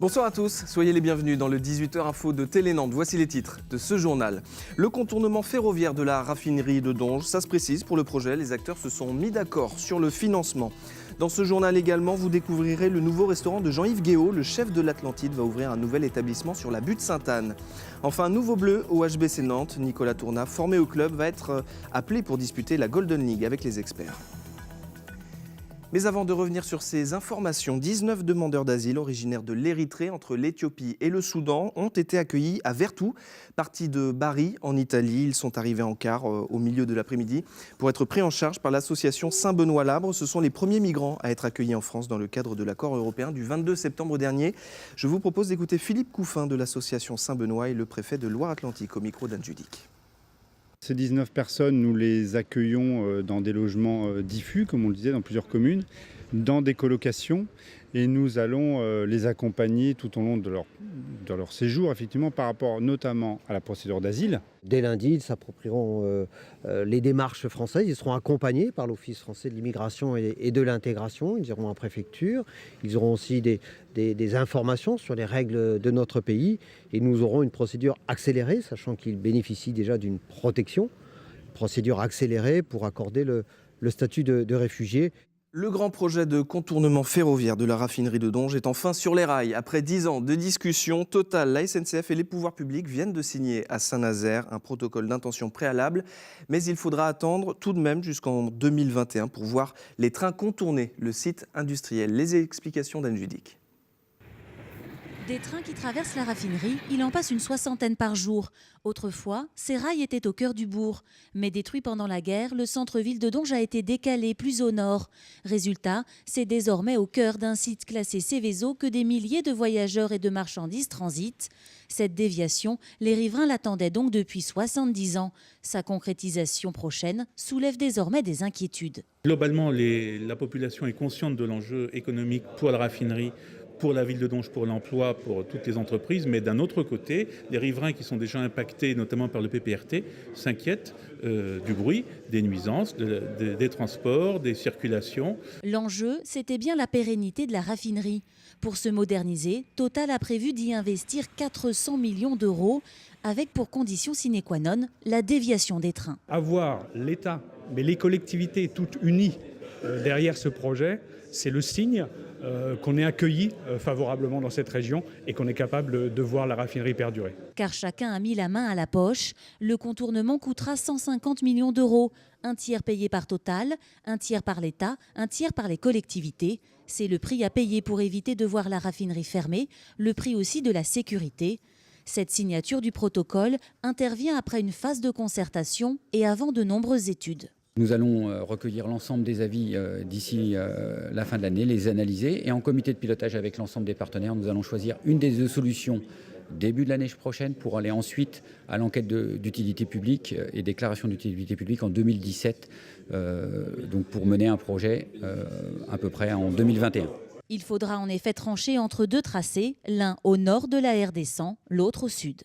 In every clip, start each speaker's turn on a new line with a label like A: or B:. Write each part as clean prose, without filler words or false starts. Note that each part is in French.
A: Bonsoir à tous, soyez les bienvenus dans le 18h Info de Télé Nantes. Voici les titres de ce journal. Le contournement ferroviaire de la raffinerie de Donges, ça se précise pour le projet. Les acteurs se sont mis d'accord sur le financement. Dans ce journal également, vous découvrirez le nouveau restaurant de Jean-Yves Guéot. Le chef de l'Atlantide va ouvrir un nouvel établissement sur la butte Sainte-Anne. Enfin, nouveau bleu au HBC Nantes. Nicolas Tournat, formé au club, va être appelé pour disputer la Golden League avec les experts. Mais avant de revenir sur ces informations, 19 demandeurs d'asile originaires de l'Érythrée entre l'Éthiopie et le Soudan ont été accueillis à Vertou, partis de Bari en Italie. Ils sont arrivés en car au milieu de l'après-midi pour être pris en charge par l'association Saint-Benoît-Labre. Ce sont les premiers migrants à être accueillis en France dans le cadre de l'accord européen du 22 septembre dernier. Je vous propose d'écouter Philippe Couffin de l'association Saint-Benoît et le préfet de Loire-Atlantique au micro d'Anne Judic.
B: Ces 19 personnes, nous les accueillons dans des logements diffus, comme on le disait, dans plusieurs communes, dans des colocations. Et nous allons les accompagner tout au long de leur séjour, effectivement, par rapport notamment à la procédure d'asile.
C: Dès lundi, ils s'approprieront les démarches françaises. Ils seront accompagnés par l'Office français de l'immigration et de l'intégration. Ils iront en préfecture. Ils auront aussi des informations sur les règles de notre pays. Et nous aurons une procédure accélérée, sachant qu'ils bénéficient déjà d'une protection. Procédure accélérée pour accorder le statut de réfugié.
A: Le grand projet de contournement ferroviaire de la raffinerie de Donges est enfin sur les rails. Après 10 ans de discussions, Total, la SNCF et les pouvoirs publics viennent de signer à Saint-Nazaire un protocole d'intention préalable. Mais il faudra attendre tout de même jusqu'en 2021 pour voir les trains contourner le site industriel. Les explications d'Anne Judic.
D: Des trains qui traversent la raffinerie, il en passe une 60aine par jour. Autrefois, ces rails étaient au cœur du bourg. Mais détruit pendant la guerre, le centre-ville de Donges a été décalé plus au nord. Résultat, c'est désormais au cœur d'un site classé Céveso que des milliers de voyageurs et de marchandises transitent. Cette déviation, les riverains l'attendaient donc depuis 70 ans. Sa concrétisation prochaine soulève désormais des inquiétudes.
E: Globalement, la population est consciente de l'enjeu économique pour la raffinerie, pour la ville de Donges, pour l'emploi, pour toutes les entreprises. Mais d'un autre côté, les riverains qui sont déjà impactés, notamment par le PPRT, s'inquiètent du bruit, des nuisances, des transports, des circulations.
D: L'enjeu, c'était bien la pérennité de la raffinerie. Pour se moderniser, Total a prévu d'y investir 400 millions d'euros, avec pour condition sine qua non la déviation des trains.
F: Avoir l'État, mais les collectivités toutes unies derrière ce projet, c'est le signe qu'on est accueilli favorablement dans cette région et qu'on est capable de voir la raffinerie perdurer.
D: Car chacun a mis la main à la poche. Le contournement coûtera 150 millions d'euros. Un tiers payé par Total, un tiers par l'État, un tiers par les collectivités. C'est le prix à payer pour éviter de voir la raffinerie fermée, le prix aussi de la sécurité. Cette signature du protocole intervient après une phase de concertation et avant de nombreuses études.
G: Nous allons recueillir l'ensemble des avis d'ici la fin de l'année, les analyser et en comité de pilotage avec l'ensemble des partenaires, nous allons choisir une des deux solutions début de l'année prochaine pour aller ensuite à l'enquête d'utilité publique et déclaration d'utilité publique en 2017, donc pour mener un projet à peu près en 2021.
D: Il faudra en effet trancher entre deux tracés, l'un au nord de la RD100, l'autre au sud.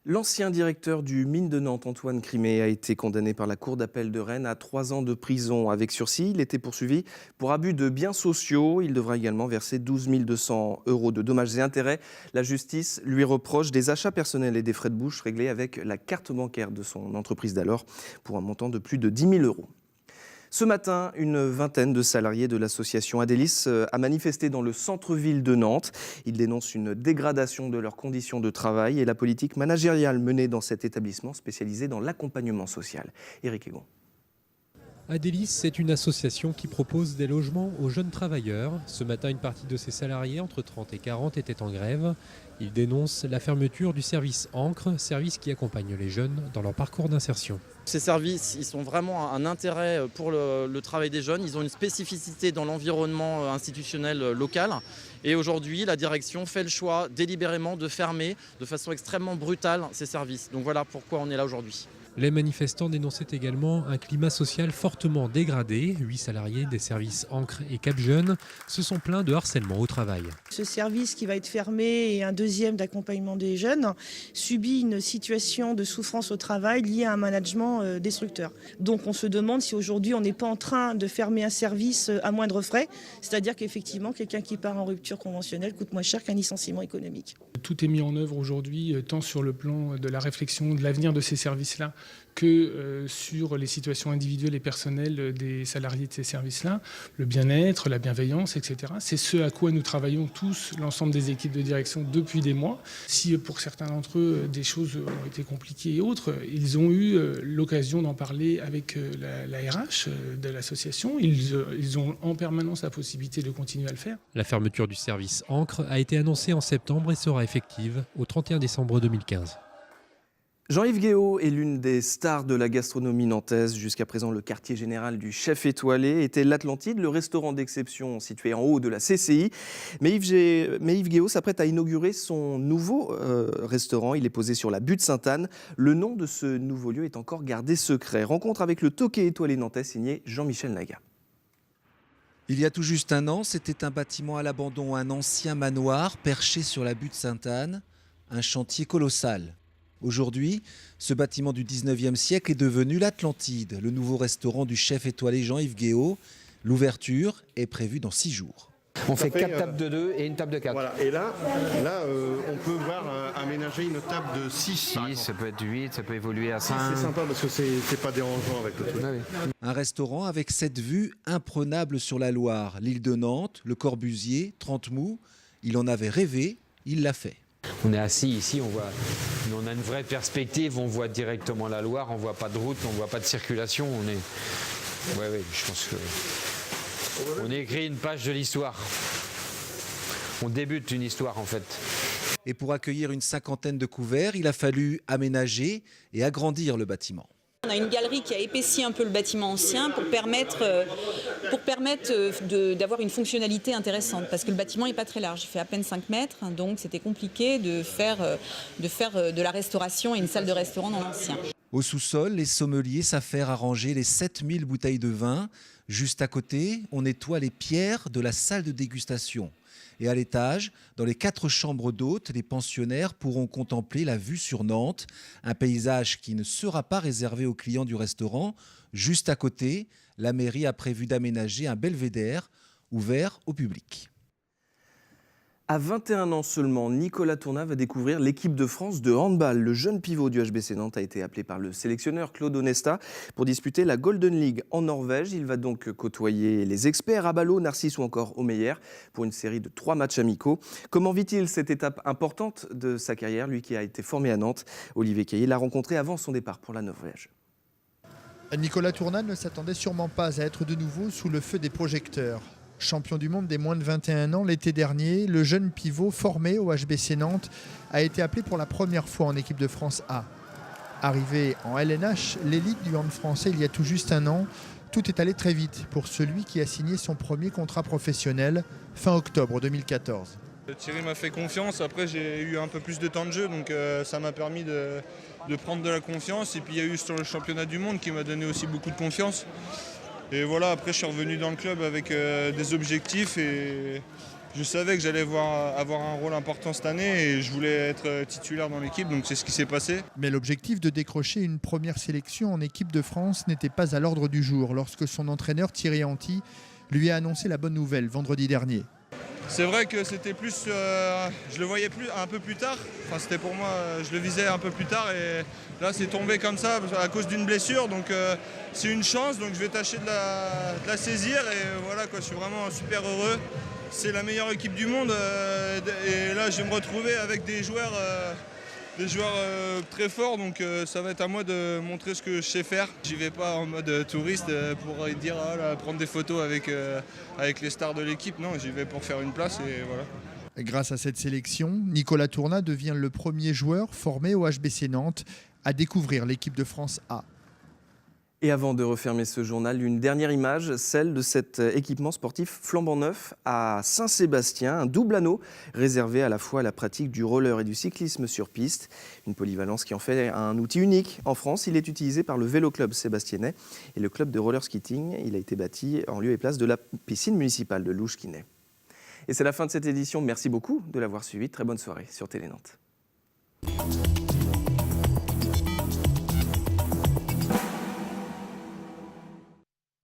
A: L'ancien directeur du mine de Nantes, Antoine Crimée, a été condamné par la cour d'appel de Rennes à 3 ans de prison avec sursis. Il était poursuivi pour abus de biens sociaux. Il devra également verser 12 200 € de dommages et intérêts. La justice lui reproche des achats personnels et des frais de bouche réglés avec la carte bancaire de son entreprise d'alors pour un montant de plus de 10 000 €. Ce matin, une vingtaine de salariés de l'association Adélis a manifesté dans le centre-ville de Nantes. Ils dénoncent une dégradation de leurs conditions de travail et la politique managériale menée dans cet établissement spécialisé dans l'accompagnement social. Éric Egon.
H: Adélis, c'est une association qui propose des logements aux jeunes travailleurs. Ce matin, une partie de ses salariés, entre 30 et 40, étaient en grève. Ils dénoncent la fermeture du service Ancre, service qui accompagne les jeunes dans leur parcours d'insertion.
I: Ces services, ils sont vraiment un intérêt pour le travail des jeunes. Ils ont une spécificité dans l'environnement institutionnel local. Et aujourd'hui, la direction fait le choix délibérément de fermer de façon extrêmement brutale ces services. Donc voilà pourquoi on est là aujourd'hui.
H: Les manifestants dénonçaient également un climat social fortement dégradé. 8 salariés des services Ancre et Cap Jeunes se sont plaints de harcèlement au travail.
J: Ce service qui va être fermé et un deuxième d'accompagnement des jeunes subit une situation de souffrance au travail liée à un management destructeur. Donc on se demande si aujourd'hui on n'est pas en train de fermer un service à moindre frais, c'est-à-dire qu'effectivement quelqu'un qui part en rupture conventionnelle coûte moins cher qu'un licenciement économique.
K: Tout est mis en œuvre aujourd'hui, tant sur le plan de la réflexion de l'avenir de ces services-là que sur les situations individuelles et personnelles des salariés de ces services-là, le bien-être, la bienveillance, etc. C'est ce à quoi nous travaillons tous, l'ensemble des équipes de direction, depuis des mois. Si pour certains d'entre eux, des choses ont été compliquées et autres, ils ont eu l'occasion d'en parler avec la RH de l'association. Ils ont en permanence la possibilité de continuer à le faire.
H: La fermeture du service Ancre a été annoncée en septembre et sera effective au 31 décembre 2015.
A: Jean-Yves Guéot est l'une des stars de la gastronomie nantaise. Jusqu'à présent, le quartier général du chef étoilé était l'Atlantide, le restaurant d'exception situé en haut de la CCI. Mais Yves Guéot s'apprête à inaugurer son nouveau restaurant. Il est posé sur la butte Sainte-Anne. Le nom de ce nouveau lieu est encore gardé secret. Rencontre avec le Tokay étoilé nantais signé Jean-Michel Naga.
L: Il y a tout juste un an, c'était un bâtiment à l'abandon, un ancien manoir perché sur la butte Sainte-Anne, un chantier colossal. Aujourd'hui, ce bâtiment du 19e siècle est devenu l'Atlantide, le nouveau restaurant du chef étoilé Jean-Yves Guéot. L'ouverture est prévue dans 6 jours.
M: On fait 4 tables de 2 et une table de 4.
N: Voilà. Et là on peut voir aménager une table de 6.
M: 6, ça peut être 8, ça peut évoluer à 5.
N: C'est sympa parce que c'est pas dérangeant avec le truc.
M: Ah oui.
L: Un restaurant avec cette vue imprenable sur la Loire, l'île de Nantes, le Corbusier, Trente-Mous. Il en avait rêvé, il l'a fait.
M: On est assis ici, on a une vraie perspective, on voit directement la Loire, on voit pas de route, on voit pas de circulation. Ouais, je pense que on écrit une page de l'histoire. On débute une histoire en fait.
L: Et pour accueillir une 50aine de couverts, il a fallu aménager et agrandir le bâtiment.
O: On a une galerie qui a épaissi un peu le bâtiment ancien pour permettre d'avoir une fonctionnalité intéressante. Parce que le bâtiment n'est pas très large, il fait à peine 5 mètres, donc c'était compliqué de faire de la restauration et une salle de restaurant dans l'ancien.
L: Au sous-sol, les sommeliers s'affairent à ranger les 7000 bouteilles de vin. Juste à côté, on nettoie les pierres de la salle de dégustation. Et à l'étage, dans les 4 chambres d'hôtes, les pensionnaires pourront contempler la vue sur Nantes, un paysage qui ne sera pas réservé aux clients du restaurant. Juste à côté, la mairie a prévu d'aménager un belvédère ouvert au public.
A: À 21 ans seulement, Nicolas Tournat va découvrir l'équipe de France de handball. Le jeune pivot du HBC Nantes a été appelé par le sélectionneur Claude Onesta pour disputer la Golden League en Norvège. Il va donc côtoyer les experts Abalo, Narcisse ou encore Omeyer pour une série de 3 matchs amicaux. Comment vit-il cette étape importante de sa carrière, lui qui a été formé à Nantes? Olivier Caillé l'a rencontré avant son départ pour la Norvège.
P: Nicolas Tournat ne s'attendait sûrement pas à être de nouveau sous le feu des projecteurs. Champion du monde des moins de 21 ans l'été dernier, le jeune pivot formé au HBC Nantes a été appelé pour la première fois en équipe de France A. Arrivé en LNH, l'élite du hand français il y a tout juste un an, tout est allé très vite pour celui qui a signé son premier contrat professionnel fin octobre 2014.
Q: Thierry m'a fait confiance, après j'ai eu un peu plus de temps de jeu, donc ça m'a permis de prendre de la confiance. Et puis il y a eu sur le championnat du monde qui m'a donné aussi beaucoup de confiance. Et voilà, après je suis revenu dans le club avec des objectifs et je savais que j'allais avoir un rôle important cette année et je voulais être titulaire dans l'équipe, donc c'est ce qui s'est passé.
P: Mais l'objectif de décrocher une première sélection en équipe de France n'était pas à l'ordre du jour lorsque son entraîneur Thierry Anti lui a annoncé la bonne nouvelle vendredi dernier.
Q: C'est vrai que c'était plus, je le voyais un peu plus tard, enfin c'était pour moi, je le visais un peu plus tard et là c'est tombé comme ça à cause d'une blessure, donc c'est une chance, donc je vais tâcher de la saisir et voilà quoi, je suis vraiment super heureux. C'est la meilleure équipe du monde et là je vais me retrouver avec des joueurs très forts, donc ça va être à moi de montrer ce que je sais faire. J'y vais pas en mode touriste pour dire prendre des photos avec les stars de l'équipe, non, j'y vais pour faire une place et voilà.
P: Grâce à cette sélection, Nicolas Tournat devient le premier joueur formé au HBC Nantes à découvrir l'équipe de France A.
A: Et avant de refermer ce journal, une dernière image, celle de cet équipement sportif flambant neuf à Saint-Sébastien, un double anneau réservé à la fois à la pratique du roller et du cyclisme sur piste. Une polyvalence qui en fait un outil unique en France. Il est utilisé par le Vélo Club sébastiennais et le club de roller skating. Il a été bâti en lieu et place de la piscine municipale de Louche-Quinet. Et c'est la fin de cette édition. Merci beaucoup de l'avoir suivi. Très bonne soirée sur Télé Nantes.